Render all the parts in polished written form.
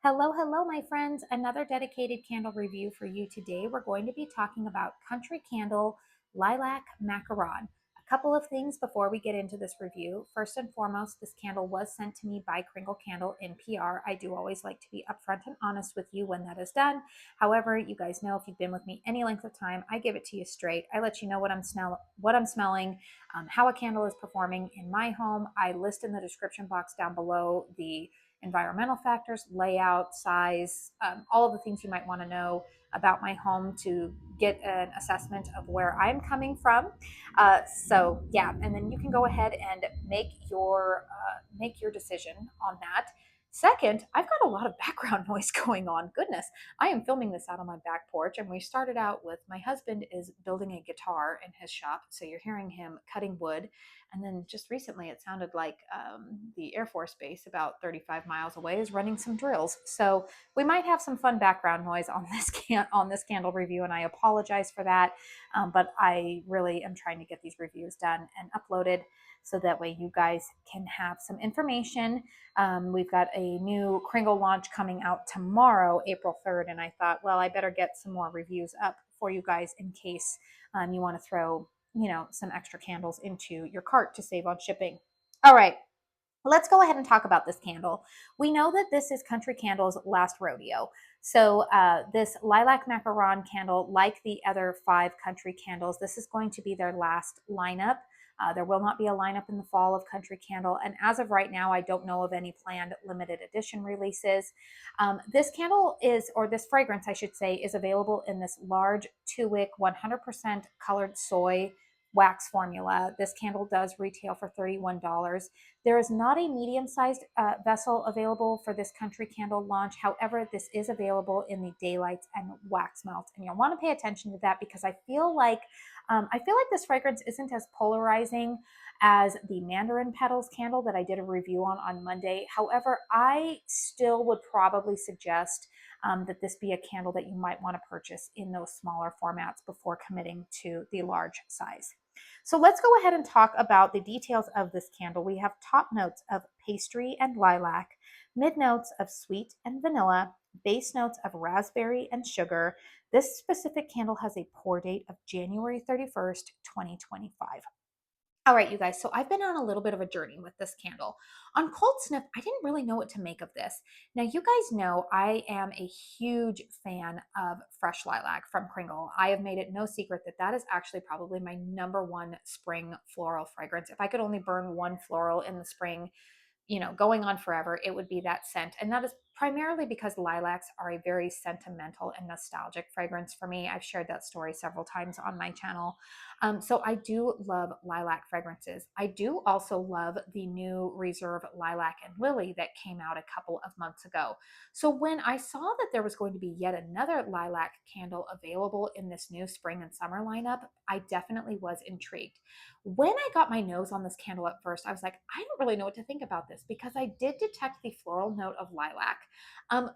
Hello, hello, my friends. Another dedicated candle review for you today. We're going to be talking about Country Candle Lilac Macaron. A couple of things before we get into this review. First and foremost, this candle was sent to me by Kringle Candle in PR. I do always like to be upfront and honest with you when that is done. However, you guys know if you've been with me any length of time, I give it to you straight. I let you know what I'm smelling, how a candle is performing in my home. I list in the description box down below the environmental factors, layout, size, all of the things you might want to know about my home to get an assessment of where I'm coming from. So yeah, and then you can go ahead and make your decision on that. Second, I've got a lot of background noise going on. Goodness, I am filming this out on my back porch, and we started out with my husband is building a guitar in his shop, so you're hearing him cutting wood. And then just recently, it sounded like the Air Force Base, about 35 miles away, is running some drills. So we might have some fun background noise on this candle review, and I apologize for that. But I really am trying to get these reviews done and uploaded so that way you guys can have some information. We've got a new Kringle launch coming out tomorrow, April 3rd, and I thought, well, I better get some more reviews up for you guys in case you want to throw some extra candles into your cart to save on shipping. All right, let's go ahead and talk about this candle. We know that this is Country Candle's last rodeo. So this Lilac Macaron candle, like the other 5 Country candles, this is going to be their last lineup. There will not be a lineup in the fall of Country Candle. And as of right now, I don't know of any planned limited edition releases. This candle is, or this fragrance, I should say, is available in this large 2-wick, 100% colored soy wax formula. This candle does retail for $31. There is not a medium-sized vessel available for this Country Candle launch. However, this is available in the daylights and wax melt, and you'll want to pay attention to that because I feel like this fragrance isn't as polarizing as the Mandarin Petals candle that I did a review on Monday. However, I still would probably suggest that this be a candle that you might want to purchase in those smaller formats before committing to the large size. So let's go ahead and talk about the details of this candle. We have top notes of pastry and lilac, mid notes of sweet and vanilla, base notes of raspberry and sugar. This specific candle has a pour date of January 31st, 2025. All right, you guys, so I've been on a little bit of a journey with this candle. On cold sniff, I didn't really know what to make of this. Now, you guys know I am a huge fan of fresh lilac from Kringle. I have made it no secret that that is actually probably my number one spring floral fragrance. If I could only burn one floral in the spring, going on forever, it would be that scent. And that is primarily because lilacs are a very sentimental and nostalgic fragrance for me. I've shared that story several times on my channel. So I do love lilac fragrances. I do also love the new Reserve Lilac and Lily that came out a couple of months ago. So when I saw that there was going to be yet another lilac candle available in this new spring and summer lineup, I definitely was intrigued. When I got my nose on this candle at first, I was like, I don't really know what to think about this because I did detect the floral note of lilac.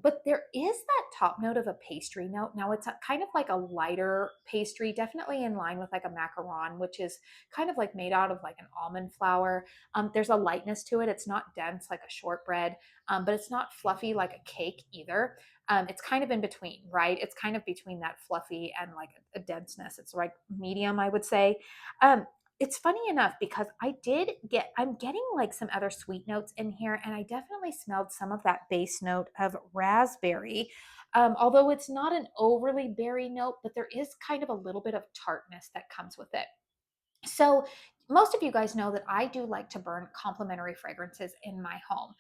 But there is that top note of a pastry note. Now it's kind of like a lighter pastry, definitely in line with like a macaron, which is kind of like made out of like an almond flour. There's a lightness to it. It's not dense like a shortbread, but it's not fluffy like a cake either. It's kind of in between, right? It's kind of between that fluffy and like a denseness. It's like medium, I would say. Um, it's funny enough because I'm getting like some other sweet notes in here, and I definitely smelled some of that base note of raspberry. Although it's not an overly berry note, but there is kind of a little bit of tartness that comes with it. So, most of you guys know that I do like to burn complementary fragrances in my home,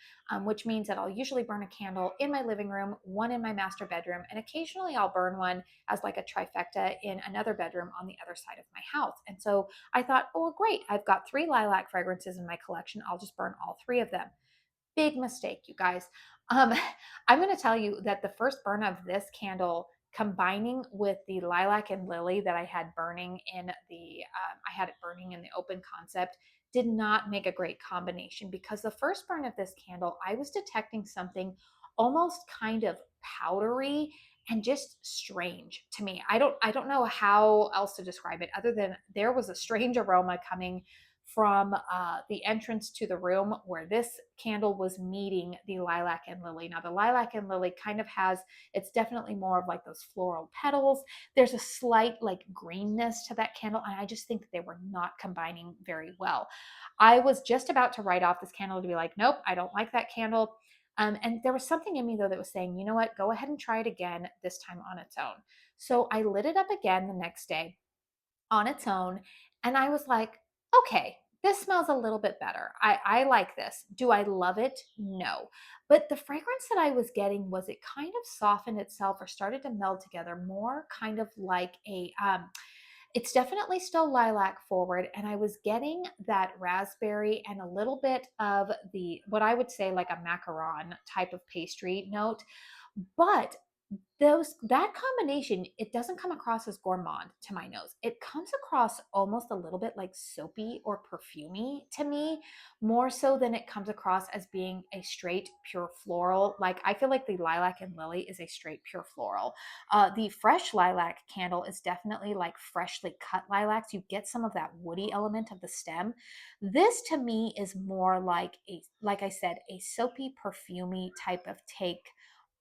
which means that I'll usually burn a candle in my living room, one in my master bedroom, and occasionally I'll burn one as like a trifecta in another bedroom on the other side of my house. And so I thought, oh, great, I've got 3 lilac fragrances in my collection. I'll just burn all 3 of them. Big mistake, you guys. Um, I'm going to tell you that the first burn of this candle, combining with the lilac and lily that I had burning I had it burning in the open concept, did not make a great combination because the first burn of this candle, I was detecting something almost kind of powdery and just strange to me. I don't know how else to describe it other than there was a strange aroma coming from the entrance to the room where this candle was meeting the lilac and lily. Now, the lilac and lily kind of has, it's definitely more of like those floral petals. There's a slight like greenness to that candle, and I just think that they were not combining very well. I was just about to write off this candle to be like, nope, I don't like that candle. And there was something in me though that was saying, you know what, go ahead and try it again, this time on its own. So I lit it up again the next day on its own. And I was like, okay, this smells a little bit better. I like this. Do I love it? No. But the fragrance that I was getting was it kind of softened itself or started to meld together more kind of like it's definitely still lilac forward. And I was getting that raspberry and a little bit of the, what I would say like a macaron type of pastry note. But those, that combination, it doesn't come across as gourmand to my nose. It comes across almost a little bit like soapy or perfumey to me, more so than it comes across as being a straight pure floral. Like I feel like the lilac and lily is a straight pure floral. The fresh lilac candle is definitely like freshly cut lilacs. You get some of that woody element of the stem. This to me is more like a, like I said, a soapy perfumey type of take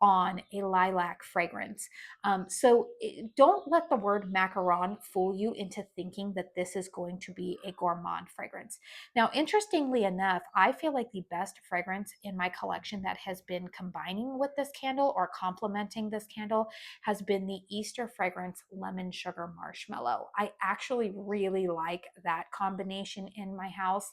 on a lilac fragrance. Don't let the word macaron fool you into thinking that this is going to be a gourmand fragrance. Now, interestingly enough, I feel like the best fragrance in my collection that has been combining with this candle or complementing this candle has been the Easter fragrance lemon sugar marshmallow. I actually really like that combination in my house.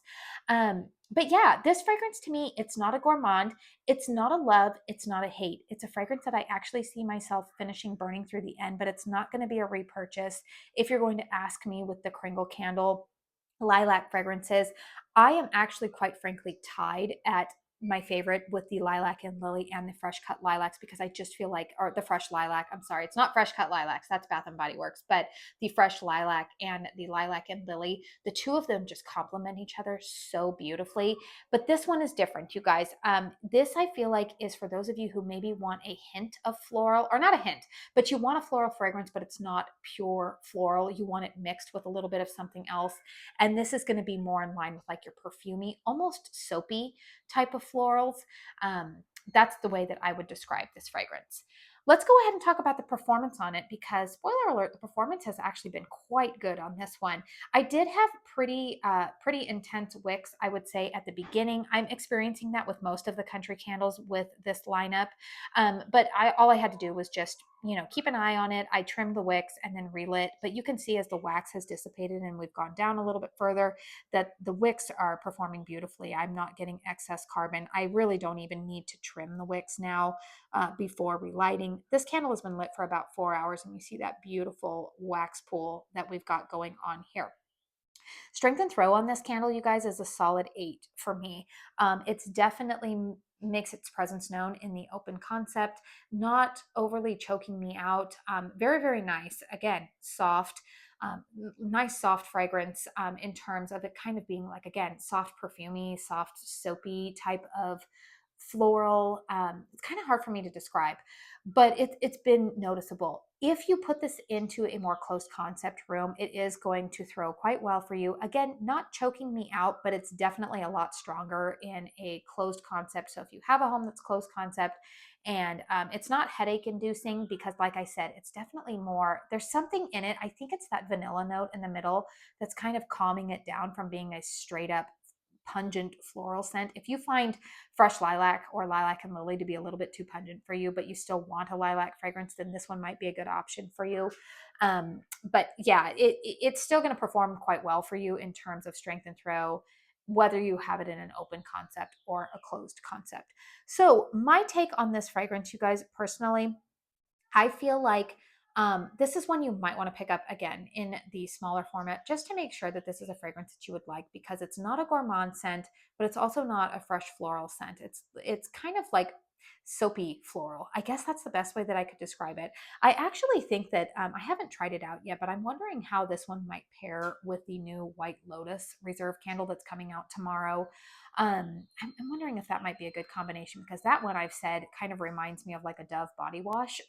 But yeah, this fragrance to me, it's not a gourmand. It's not a love, it's not a hate. It's a fragrance that I actually see myself finishing burning through the end, but it's not going to be a repurchase. If you're going to ask me with the Kringle candle lilac fragrances, I am actually quite frankly tied at my favorite with the lilac and lily and the fresh cut lilacs, because I just feel like, or the fresh lilac, I'm sorry, it's not fresh cut lilacs, that's Bath and Body Works, but the fresh lilac and the lilac and lily, the two of them just complement each other so beautifully. But this one is different, you guys. This I feel like is for those of you who maybe want a hint of floral, or not a hint, but you want a floral fragrance, but it's not pure floral. You want it mixed with a little bit of something else. And this is going to be more in line with like your perfumey, almost soapy type of florals. Um, that's the way that I would describe this fragrance. Let's go ahead and talk about the performance on it, because spoiler alert, the performance has actually been quite good on this one. I did have pretty intense wicks, I would say, at the beginning. I'm experiencing that with most of the country candles with this lineup. But all I had to do was just, keep an eye on it. I trimmed the wicks and then relit, but you can see as the wax has dissipated and we've gone down a little bit further that the wicks are performing beautifully. I'm not getting excess carbon. I really don't even need to trim the wicks now before relighting. This candle has been lit for about 4 hours, and you see that beautiful wax pool that we've got going on here. Strength and throw on this candle, you guys, is a solid 8 for me. It's definitely makes its presence known in the open concept, not overly choking me out. Very, very nice. Again, soft, nice soft fragrance in terms of it kind of being like, again, soft perfumey, soft soapy type of floral. It's kind of hard for me to describe, but it's been noticeable. If you put this into a more closed concept room, it is going to throw quite well for you. Again, not choking me out, but it's definitely a lot stronger in a closed concept. So if you have a home that's closed concept, and it's not headache inducing, because like I said, it's definitely more, there's something in it. I think it's that vanilla note in the middle that's kind of calming it down from being a straight up pungent floral scent. If you find fresh lilac or lilac and lily to be a little bit too pungent for you, but you still want a lilac fragrance, then this one might be a good option for you. But yeah, it's still going to perform quite well for you in terms of strength and throw, whether you have it in an open concept or a closed concept. So my take on this fragrance, you guys, personally, I feel like this is one you might want to pick up again in the smaller format, just to make sure that this is a fragrance that you would like, because it's not a gourmand scent, but it's also not a fresh floral scent. It's kind of like, soapy floral. I guess that's the best way that I could describe it. I actually think that I haven't tried it out yet, but I'm wondering how this one might pair with the new White Lotus Reserve candle that's coming out tomorrow. I'm wondering if that might be a good combination, because that one I've said kind of reminds me of like a Dove body wash.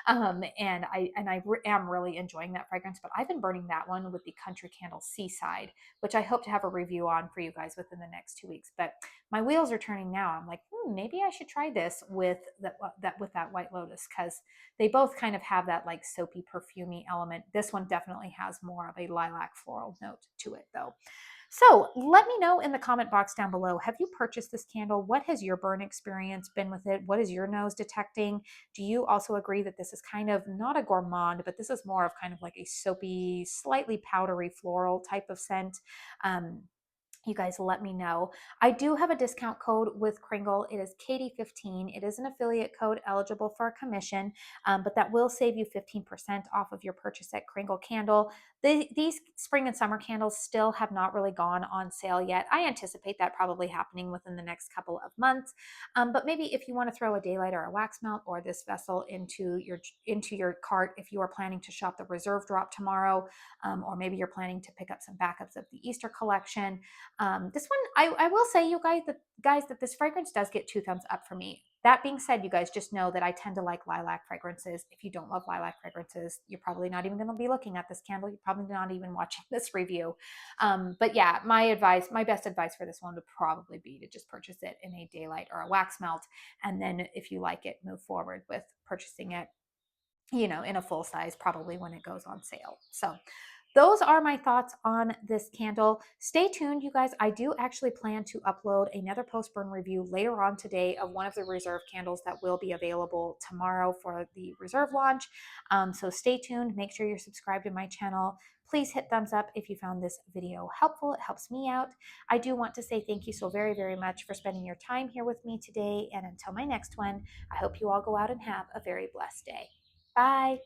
And I am really enjoying that fragrance, but I've been burning that one with the Country Candle Seaside, which I hope to have a review on for you guys within the next 2 weeks. But my wheels are turning now. I'm like, maybe I should try this with that White Lotus, because they both kind of have that like soapy, perfumey element. This one definitely has more of a lilac floral note to it, though. So let me know in the comment box down below. Have you purchased this candle? What has your burn experience been with it? What is your nose detecting? Do you also agree that this is kind of not a gourmand, but this is more of kind of like a soapy, slightly powdery floral type of scent? You guys let me know. I do have a discount code with Kringle. It is Katie15. It is an affiliate code eligible for a commission, but that will save you 15% off of your purchase at Kringle Candle. These spring and summer candles still have not really gone on sale yet. I anticipate that probably happening within the next couple of months. But maybe if you want to throw a daylight or a wax melt or this vessel into your cart, if you are planning to shop the reserve drop tomorrow, or maybe you're planning to pick up some backups of the Easter collection. This one, I will say, you guys, that this fragrance does get 2 thumbs up for me. That being said, you guys just know that I tend to like lilac fragrances. If you don't love lilac fragrances, you're probably not even going to be looking at this candle. You're probably not even watching this review. But yeah, my best advice for this one would probably be to just purchase it in a daylight or a wax melt. And then if you like it, move forward with purchasing it, in a full size, probably when it goes on sale. So those are my thoughts on this candle. Stay tuned, you guys. I do actually plan to upload another post-burn review later on today of one of the reserve candles that will be available tomorrow for the reserve launch. So stay tuned. Make sure you're subscribed to my channel. Please hit thumbs up if you found this video helpful. It helps me out. I do want to say thank you so very, very much for spending your time here with me today. And until my next one, I hope you all go out and have a very blessed day. Bye.